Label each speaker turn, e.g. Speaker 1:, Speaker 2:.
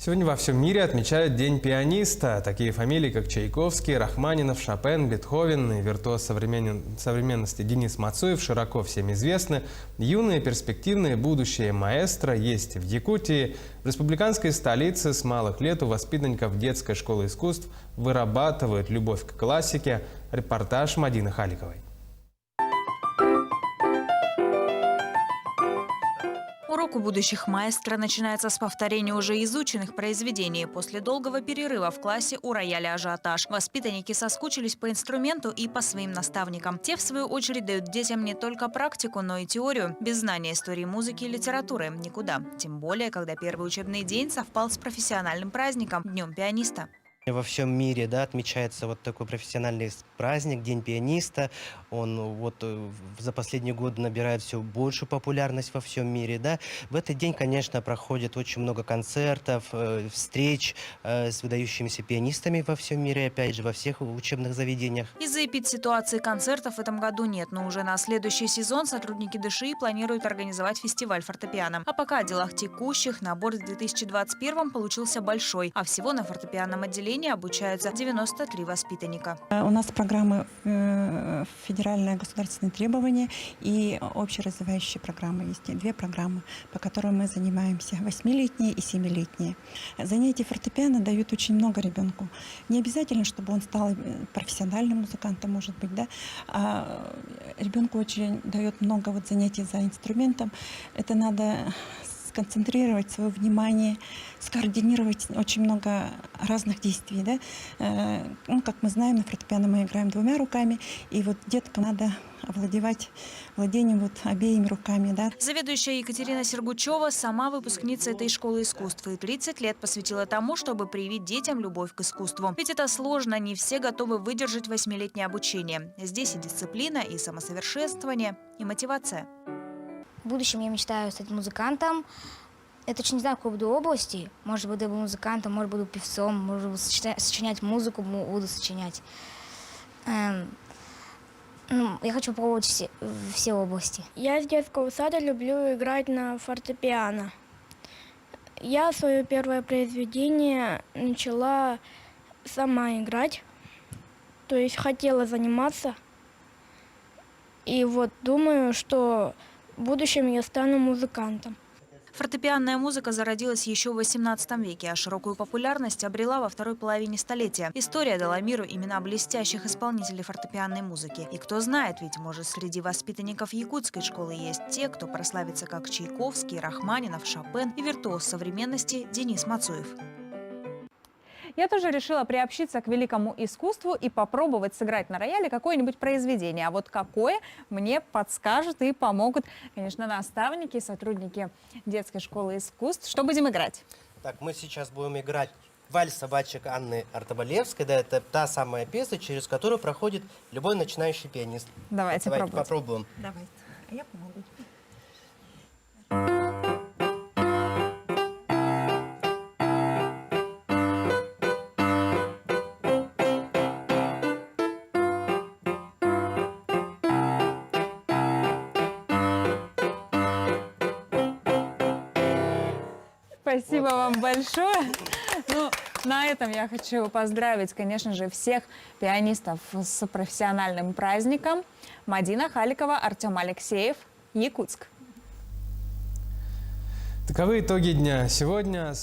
Speaker 1: Сегодня во всем мире отмечают День пианиста. Такие фамилии, как Чайковский, Рахманинов, Шопен, Бетховен и виртуоз современности Денис Мацуев широко всем известны. Юное перспективное будущее маэстро есть в Якутии. В республиканской столице с малых лет у воспитанников детской школы искусств вырабатывают любовь к классике. Репортаж Мадины Халиковой.
Speaker 2: Урок у будущих маэстро начинается с повторения уже изученных произведений. После долгого перерыва в классе у рояля ажиотаж. Воспитанники соскучились по инструменту и по своим наставникам. Те, в свою очередь, дают детям не только практику, но и теорию. Без знания истории музыки и литературы никуда. Тем более, когда первый учебный день совпал с профессиональным праздником – Днем пианиста.
Speaker 3: Во всем мире, отмечается вот такой профессиональный праздник, День пианиста. Он за последние годы набирает все большую популярность во всем мире. В этот день, конечно, проходит очень много концертов, встреч с выдающимися пианистами во всем мире, опять же, во всех учебных заведениях.
Speaker 2: Из-за эпидситуации концертов в этом году нет, но уже на следующий сезон сотрудники ДШИ планируют организовать фестиваль фортепиано. А пока о делах текущих, набор в 2021 получился большой, а всего на фортепианном отделении обучаются 93 воспитанника.
Speaker 4: У нас программы федеральные государственные требования и общеразвивающие программы. Есть две программы, по которым мы занимаемся: 8-летние и 7-летние. Занятия фортепиано дают очень много ребенку. Не обязательно, чтобы он стал профессиональным музыкантом, может быть, а ребенку очень дает много занятий за инструментом. Это надо сконцентрировать свое внимание, скоординировать очень много разных действий. Как мы знаем, на фортепиано мы играем двумя руками, и вот деткам надо овладевать владением обеими руками.
Speaker 2: Заведующая Екатерина Сергучева сама выпускница этой школы искусств и 30 лет посвятила тому, чтобы привить детям любовь к искусству. Ведь это сложно, не все готовы выдержать 8-летнее обучение. Здесь и дисциплина, и самосовершенствование, и мотивация.
Speaker 5: В будущем я мечтаю стать музыкантом. Я точно не знаю, в какой буду области. Может, буду музыкантом, может, буду певцом, может, буду сочинять музыку, буду сочинять. Я хочу попробовать все области.
Speaker 6: Я с детского сада люблю играть на фортепиано. Я свое первое произведение начала сама играть, то есть хотела заниматься. И думаю, что в будущем я стану музыкантом.
Speaker 2: Фортепианная музыка зародилась еще в XVIII веке, а широкую популярность обрела во второй половине столетия. История дала миру имена блестящих исполнителей фортепианной музыки. И кто знает, ведь, может, среди воспитанников якутской школы есть те, кто прославится как Чайковский, Рахманинов, Шопен и виртуоз современности Денис Мацуев.
Speaker 7: Я тоже решила приобщиться к великому искусству и попробовать сыграть на рояле какое-нибудь произведение. А вот какое, мне подскажут и помогут, конечно, наставники, сотрудники детской школы искусств. Что будем играть?
Speaker 3: Так, мы сейчас будем играть вальс собачек Анны Артобалевской. Это та самая песня, через которую проходит любой начинающий пианист.
Speaker 7: Давайте
Speaker 3: попробуем.
Speaker 4: Давайте. Я помогу.
Speaker 7: Спасибо вам большое. На этом я хочу поздравить, конечно же, всех пианистов с профессиональным праздником. Мадина Халикова, Артем Алексеев, Якутск.
Speaker 1: Таковы итоги дня. Сегодня